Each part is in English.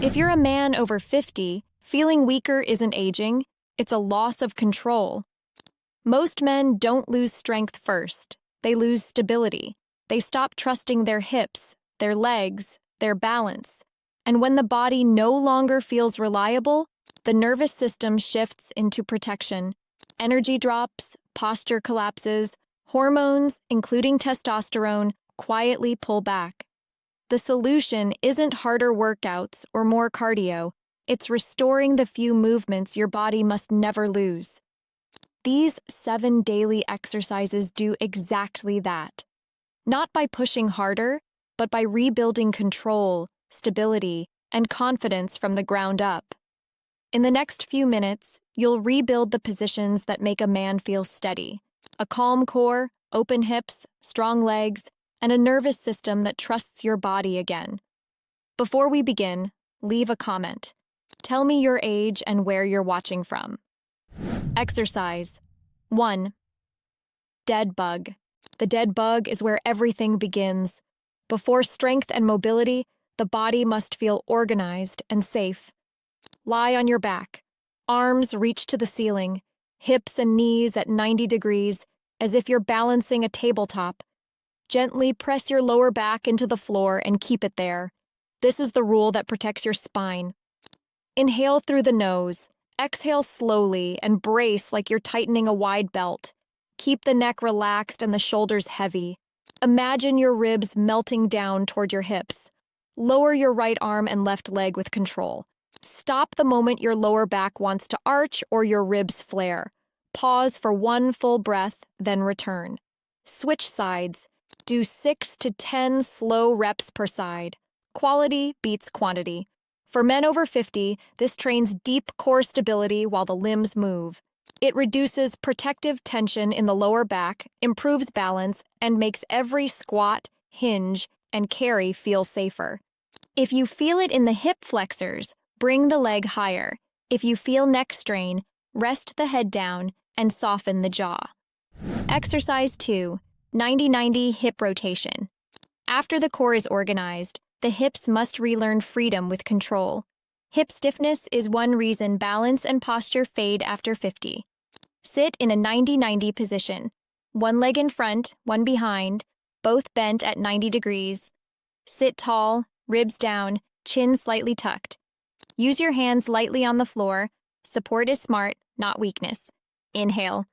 If you're a man over 50, feeling weaker isn't aging, it's a loss of control. Most men don't lose strength first. They lose stability. They stop trusting their hips, their legs, their balance. And when the body no longer feels reliable, the nervous system shifts into protection. Energy drops, posture collapses, hormones, including testosterone, quietly pull back. The solution isn't harder workouts or more cardio. It's restoring the few movements your body must never lose. These 7 daily exercises do exactly that. Not by pushing harder, but by rebuilding control, stability, and confidence from the ground up. In the next few minutes, you'll rebuild the positions that make a man feel steady. A calm core, open hips, strong legs, and a nervous system that trusts your body again. Before we begin, leave a comment. Tell me your age and where you're watching from. Exercise 1. Dead bug. The dead bug is where everything begins. Before strength and mobility, the body must feel organized and safe. Lie on your back. Arms reach to the ceiling, hips and knees at 90 degrees, as if you're balancing a tabletop. Gently press your lower back into the floor and keep it there. This is the rule that protects your spine. Inhale through the nose. Exhale slowly and brace like you're tightening a wide belt. Keep the neck relaxed and the shoulders heavy. Imagine your ribs melting down toward your hips. Lower your right arm and left leg with control. Stop the moment your lower back wants to arch or your ribs flare. Pause for 1 full breath, then return. Switch sides. Do 6 to 10 slow reps per side. Quality beats quantity. For men over 50, this trains deep core stability while the limbs move. It reduces protective tension in the lower back, improves balance, and makes every squat, hinge, and carry feel safer. If you feel it in the hip flexors, bring the leg higher. If you feel neck strain, rest the head down and soften the jaw. Exercise 2. 90-90 hip rotation. After the core is organized, the hips must relearn freedom with control. Hip stiffness is one reason balance and posture fade after 50. Sit in a 90-90 position. One leg in front, one behind, both bent at 90 degrees. Sit tall, ribs down, chin slightly tucked. Use your hands lightly on the floor. Support is smart, not weakness. Inhale.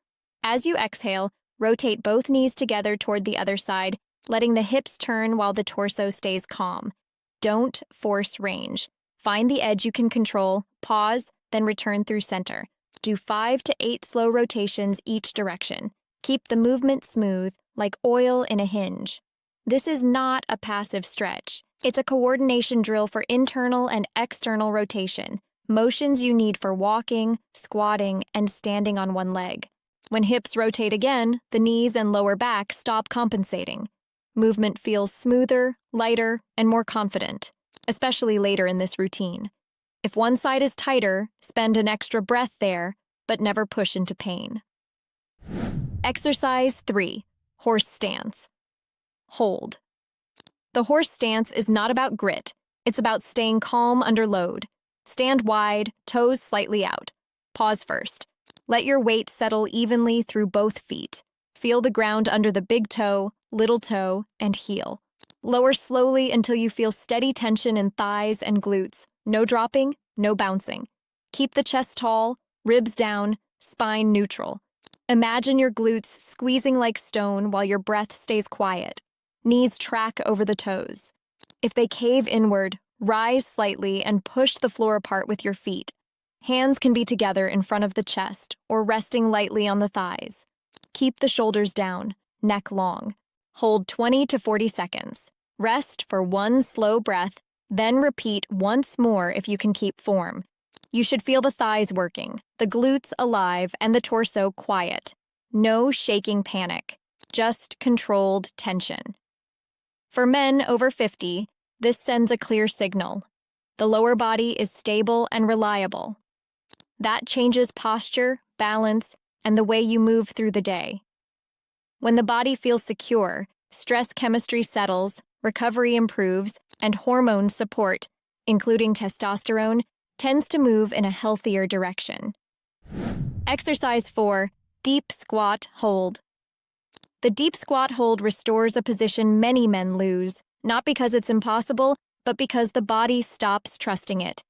As you exhale, rotate both knees together toward the other side, letting the hips turn while the torso stays calm. Don't force range. Find the edge you can control, pause, then return through center. Do 5 to 8 slow rotations each direction. Keep the movement smooth, like oil in a hinge. This is not a passive stretch. It's a coordination drill for internal and external rotation, motions you need for walking, squatting, and standing on one leg. When hips rotate again, the knees and lower back stop compensating. Movement feels smoother, lighter, and more confident, especially later in this routine. If one side is tighter, spend an extra breath there, but never push into pain. Exercise 3. Horse stance. Hold. The horse stance is not about grit. It's about staying calm under load. Stand wide, toes slightly out. Pause first. Let your weight settle evenly through both feet. Feel the ground under the big toe, little toe, and heel. Lower slowly until you feel steady tension in thighs and glutes. No dropping, no bouncing. Keep the chest tall, ribs down, spine neutral. Imagine your glutes squeezing like stone while your breath stays quiet. Knees track over the toes. If they cave inward, rise slightly and push the floor apart with your feet. Hands can be together in front of the chest or resting lightly on the thighs. Keep the shoulders down, neck long. Hold 20 to 40 seconds. Rest for 1 slow breath, then repeat once more if you can keep form. You should feel the thighs working, the glutes alive, and the torso quiet. No shaking panic, just controlled tension. For men over 50, this sends a clear signal. The lower body is stable and reliable. That changes posture, balance, and the way you move through the day. When the body feels secure, stress chemistry settles, recovery improves, and hormones support, including testosterone, tends to move in a healthier direction. Exercise 4. Deep squat hold. The deep squat hold restores a position many men lose, not because it's impossible, but because the body stops trusting it.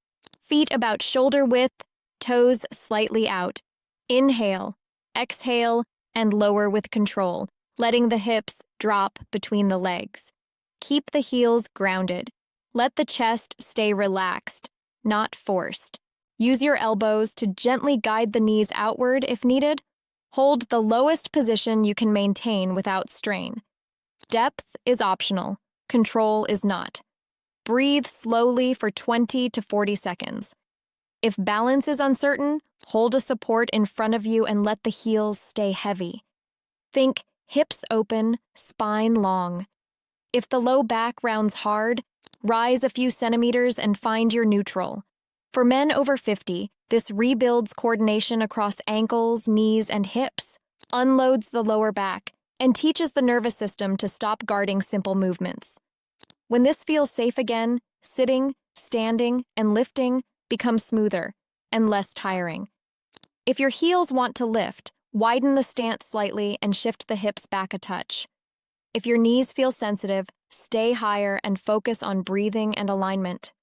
Feet about shoulder width, toes slightly out. Inhale, exhale, and lower with control, letting the hips drop between the legs. Keep the heels grounded. Let the chest stay relaxed, not forced. Use your elbows to gently guide the knees outward if needed. Hold the lowest position you can maintain without strain. Depth is optional. Control is not. Breathe slowly for 20 to 40 seconds. If balance is uncertain, hold a support in front of you and let the heels stay heavy. Think hips open, spine long. If the low back rounds hard, rise a few centimeters and find your neutral. For men over 50, this rebuilds coordination across ankles, knees, and hips, unloads the lower back, and teaches the nervous system to stop guarding simple movements. When this feels safe again, sitting, standing, and lifting becomes smoother and less tiring. If your heels want to lift, widen the stance slightly and shift the hips back a touch. If your knees feel sensitive, stay higher and focus on breathing and alignment.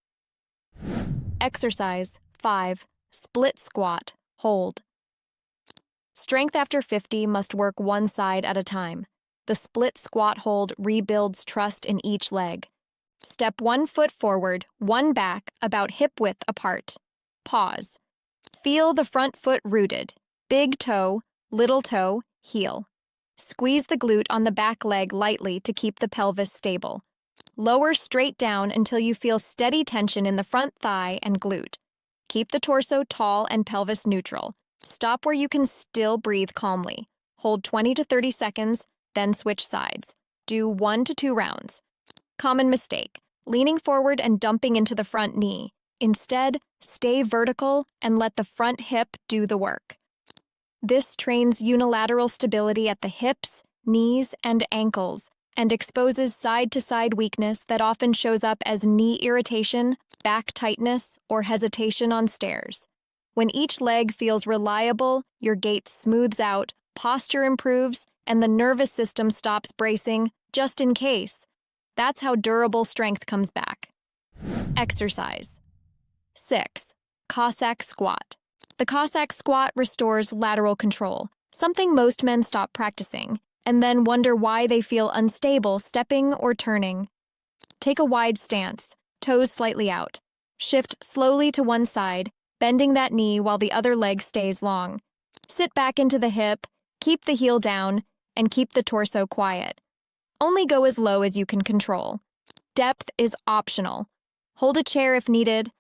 Exercise 5. Split squat, hold. Strength after 50 must work one side at a time. The split squat hold rebuilds trust in each leg. Step 1 foot forward, 1 back, about hip width apart. Pause. Feel the front foot rooted. Big toe, little toe, heel. Squeeze the glute on the back leg lightly to keep the pelvis stable. Lower straight down until you feel steady tension in the front thigh and glute. Keep the torso tall and pelvis neutral. Stop where you can still breathe calmly. Hold 20 to 30 seconds, then switch sides. Do 1 to 2 rounds. Common mistake: leaning forward and dumping into the front knee. Instead, stay vertical and let the front hip do the work. This trains unilateral stability at the hips, knees, and ankles, and exposes side-to-side weakness that often shows up as knee irritation, back tightness, or hesitation on stairs. When each leg feels reliable, your gait smooths out, posture improves, and the nervous system stops bracing, just in case. That's how durable strength comes back. Exercise 6. Cossack squat. The Cossack squat restores lateral control, something most men stop practicing, and then wonder why they feel unstable stepping or turning. Take a wide stance, toes slightly out. Shift slowly to one side, bending that knee while the other leg stays long. Sit back into the hip, keep the heel down, and keep the torso quiet. Only go as low as you can control. Depth is optional. Hold a chair if needed.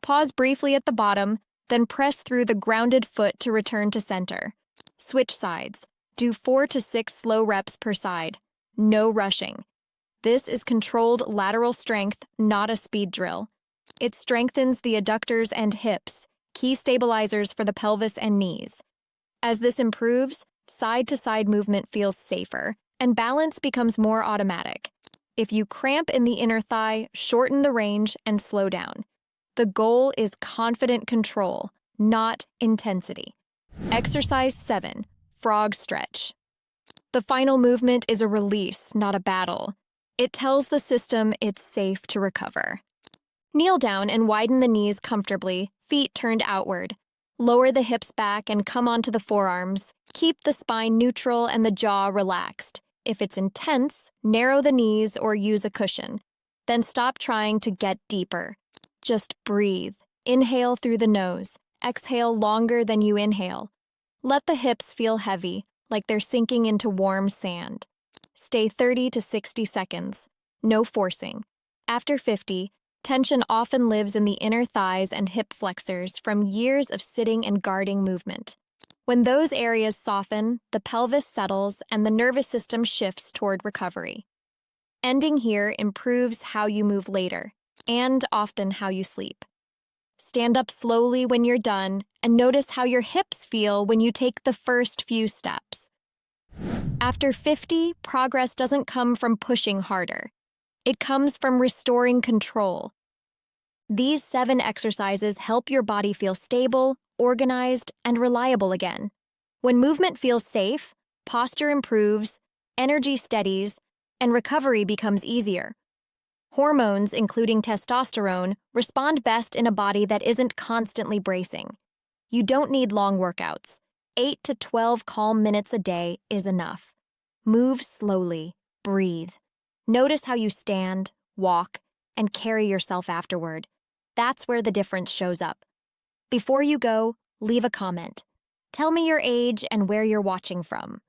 Pause briefly at the bottom, then press through the grounded foot to return to center. Switch sides. Do 4 to 6 slow reps per side. No rushing. This is controlled lateral strength, not a speed drill. It strengthens the adductors and hips, key stabilizers for the pelvis and knees. As this improves, side-to-side movement feels safer, and balance becomes more automatic. If you cramp in the inner thigh, shorten the range and slow down. The goal is confident control, not intensity. Exercise 7. Frog stretch. The final movement is a release, not a battle. It tells the system it's safe to recover. Kneel down and widen the knees comfortably, feet turned outward. Lower the hips back and come onto the forearms. Keep the spine neutral and the jaw relaxed. If it's intense, narrow the knees or use a cushion. Then stop trying to get deeper. Just breathe. Inhale through the nose. Exhale longer than you inhale. Let the hips feel heavy, like they're sinking into warm sand. Stay 30 to 60 seconds. No forcing. After 50, tension often lives in the inner thighs and hip flexors from years of sitting and guarding movement. When those areas soften, the pelvis settles and the nervous system shifts toward recovery. Ending here improves how you move later, and often how you sleep. Stand up slowly when you're done, and notice how your hips feel when you take the first few steps. After 50, progress doesn't come from pushing harder. It comes from restoring control. These 7 exercises help your body feel stable, organized, and reliable again. When movement feels safe, posture improves, energy steadies, and recovery becomes easier. Hormones, including testosterone, respond best in a body that isn't constantly bracing. You don't need long workouts. 8 to 12 calm minutes a day is enough. Move slowly, breathe. Notice how you stand, walk, and carry yourself afterward. That's where the difference shows up. Before you go, leave a comment. Tell me your age and where you're watching from.